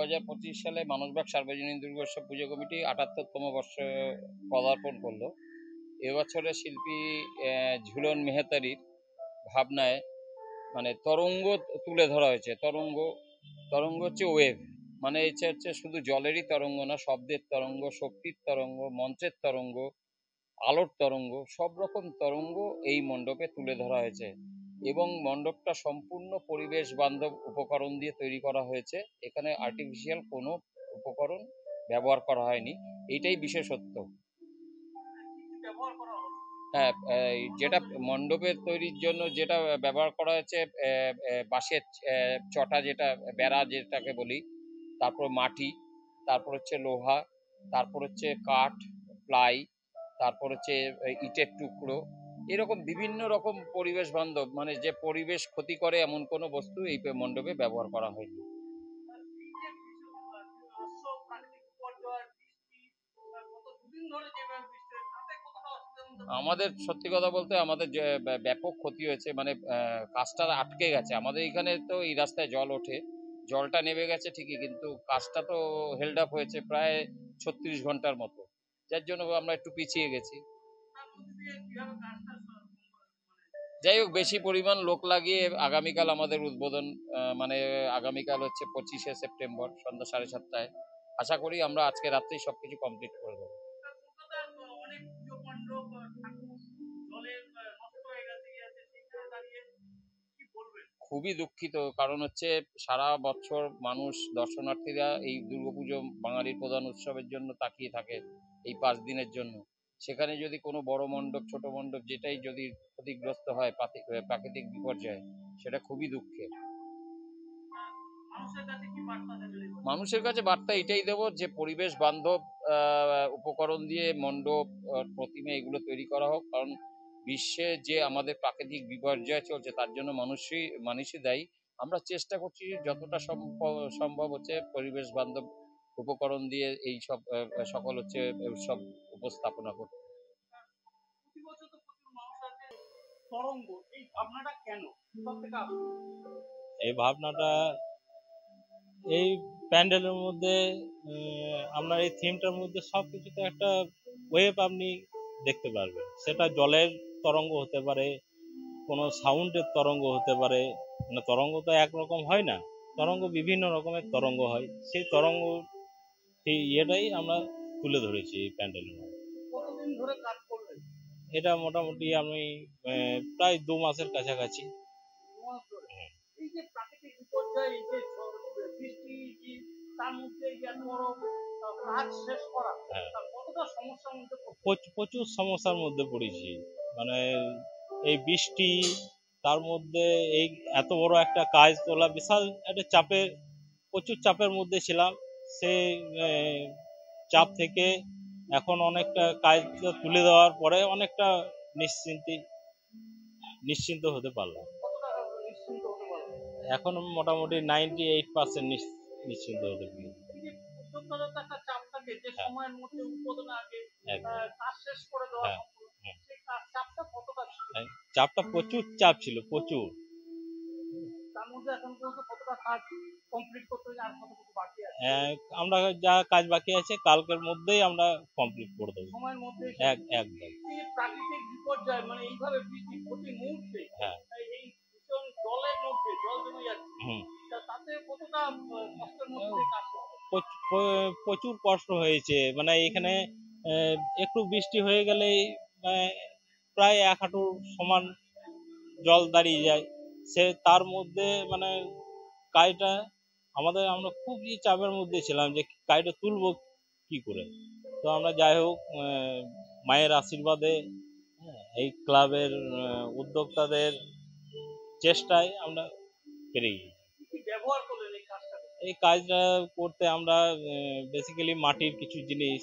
2025 সালে মানসবাগ সার্বজনীন দুর্গোৎসব পুজো কমিটি ৭৮তম বর্ষে পদার্পণ করলো। এবছরে শিল্পী ঝুলন মেহতারির ভাবনায় মানে তরঙ্গ তুলে ধরা হয়েছে। তরঙ্গ হচ্ছে ওয়েভ, মানে এটা হচ্ছে শুধু জলেরই তরঙ্গ না, শব্দের তরঙ্গ, শক্তির তরঙ্গ, মন্ত্রের তরঙ্গ, আলোর তরঙ্গ, সব রকম তরঙ্গ এই মণ্ডপে তুলে ধরা হয়েছে এবং মণ্ডপটা সম্পূর্ণ পরিবেশ বান্ধব উপকরণ দিয়ে তৈরি করা হয়েছে। এখানে আর্টিফিশিয়াল কোনো উপকরণ ব্যবহার করা হয়নি, এইটাই বিশেষত্ব। হ্যাঁ, যেটা মণ্ডপের তৈরির জন্য যেটা ব্যবহার করা হয়েছে, বাঁশের চটা, যেটা বেড়া যেটাকে বলি, তারপর মাটি, তারপর হচ্ছে লোহা, তারপর হচ্ছে কাঠ, প্লাই, তারপর হচ্ছে ইটের টুকরো, এরকম বিভিন্ন রকম পরিবেশ বান্ধব, মানে যে পরিবেশ ক্ষতি করে এমন কোনো বস্তু এই মণ্ডপে ব্যবহার করা হয়নি। আমাদের সত্যি কথা বলতে আমাদের যে ব্যাপক ক্ষতি হয়েছে, মানে কাজটা আটকে গেছে। আমাদের এখানে তো এই রাস্তায় জল ওঠে, জলটা নেমে গেছে ঠিকই, কিন্তু কাজটা তো হেল্ড আপ হয়েছে প্রায় 36 ঘন্টার মতো, যার জন্য আমরা একটু পিছিয়ে গেছি। যাই হোক, বেশি পরিমাণ লোক লাগিয়ে আগামীকাল আমাদের উদ্বোধন, মানে আগামীকাল হচ্ছে 25শে সেপ্টেম্বর সন্ধ্যা 7:30টায়। আশা করি আমরা আজকে রাত্রেই সবকিছু কমপ্লিট করে দেবো। খুবই দুঃখিত, কারণ হচ্ছে সারা বছর মানুষ, দর্শনার্থীরা এই দুর্গাপুজো বাঙালির প্রধান উৎসবের জন্য তাকিয়ে থাকে এই 5 দিনের জন্য। সেখানে যদি কোনো বড় মণ্ডপ, ছোট মণ্ডপ, যেটাই যদি ক্ষতিগ্রস্ত হয় প্রাকৃতিক বিপর্যয়ে, সেটা খুবই দুঃখের। মানুষের কাছে বার্তা এটাই দেবো যে পরিবেশ বান্ধব উপকরণ দিয়ে মণ্ডপ, প্রতিমা এগুলো তৈরি করা হোক, কারণ বিশ্বে যে আমাদের প্রাকৃতিক বিপর্যয় চলছে তার জন্য মানুষই দায়ী। আমরা চেষ্টা করছি যতটা সম্ভব হচ্ছে পরিবেশ বান্ধব উপকরণ দিয়ে এই সব সকল হচ্ছে উৎসব উপস্থাপনা করতে। এই ভাবনাটা এই প্যান্ডেলের মধ্যে, আপনার এই থিমটার মধ্যে সব কিছুতে একটা ওয়েভ আপনি দেখতে পারবেন। সেটা জলের তরঙ্গ হতে পারে, কোনো সাউন্ডের তরঙ্গ হতে পারে, মানে তরঙ্গ তো একরকম হয় না, তরঙ্গ বিভিন্ন রকমের তরঙ্গ হয়। সেই তরঙ্গ, সেই ইয়েটাই আমরা তুলে ধরেছি এই প্যান্ডেলের মধ্যে। এটা মোটামুটি আমি প্রায় 2 মাসের কাছাকাছি। প্রচুর সমস্যার মধ্যে পড়েছি, মানে এই বৃষ্টি, তার মধ্যে এই এত বড় একটা কাজ তোলা, বিশাল একটা প্রচুর চাপের মধ্যে ছিলাম। সেই চাপ থেকে এখন অনেকটা কাজ তুলে দেওয়ার পরে অনেকটা নিশ্চিন্ত হতে পারলাম। এখন মোটামুটি 98% নিশ্চিন্ত হতে পারি। চাপটা প্রচুর চাপ ছিল, প্রচুর। আমরা যা কাজ বাকি আছে কালকের মধ্যেই আমরা কমপ্লিট করে দেবো, একদম। প্রাকৃতিক বিপর্যয়, মানে এইভাবে বৃষ্টি প্রতি মুহূর্তে, হ্যাঁ, এই ভীষণ জলের মধ্যে জল জমে যাচ্ছে, তাতে কতটা কষ্টের মধ্যে কাজ করতে? প্রচুর কষ্ট হয়েছে। মানে এখানে একটু বৃষ্টি হয়ে গেলেই প্রায় 1 হাঁটু সমান জল দাঁড়িয়ে যায়। তার মধ্যে মানে কাজটা আমরা খুবই চাপের মধ্যে ছিলাম যে কাজটা তুলবো কি করে। তো আমরা যাই হোক, মায়ের আশীর্বাদে, এই ক্লাবের উদ্যোক্তাদের চেষ্টায় আমরা পেরে গেছি। এই কাজটা করতে আমরা বেসিক্যালি মাটির কিছু জিনিস,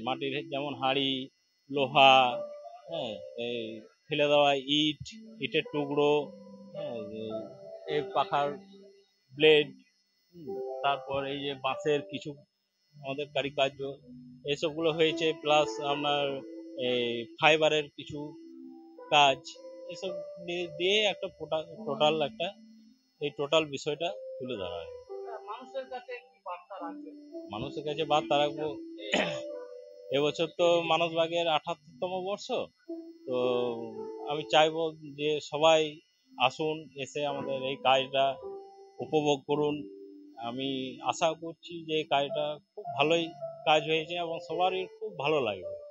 মাটির যেমন হাঁড়ি, লোহা, এই ফেলে দেওয়া ইটের টুকরো, এই পাখার ব্লেড, তারপর এই যে বাঁশের কিছু আমাদের কারিকার্য, এসবগুলো হয়েছে। প্লাস আপনার এই ফাইবারের কিছু কাজ, এসব দিয়ে একটা টোটাল বিষয়টা তুলে ধরা হয়। মানুষের কাছে মানুষের কাছে বার্তা রাখবো, এবছর তো মানসবাগের ৭৮তম বর্ষ। তো আমি চাইবো যে সবাই আসুন, এসে আমাদের এই কাজটা উপভোগ করুন। আমি আশা করছি যে এই কাজটা খুব ভালোই কাজ হয়েছে এবং সবারই খুব ভালো লাগবে।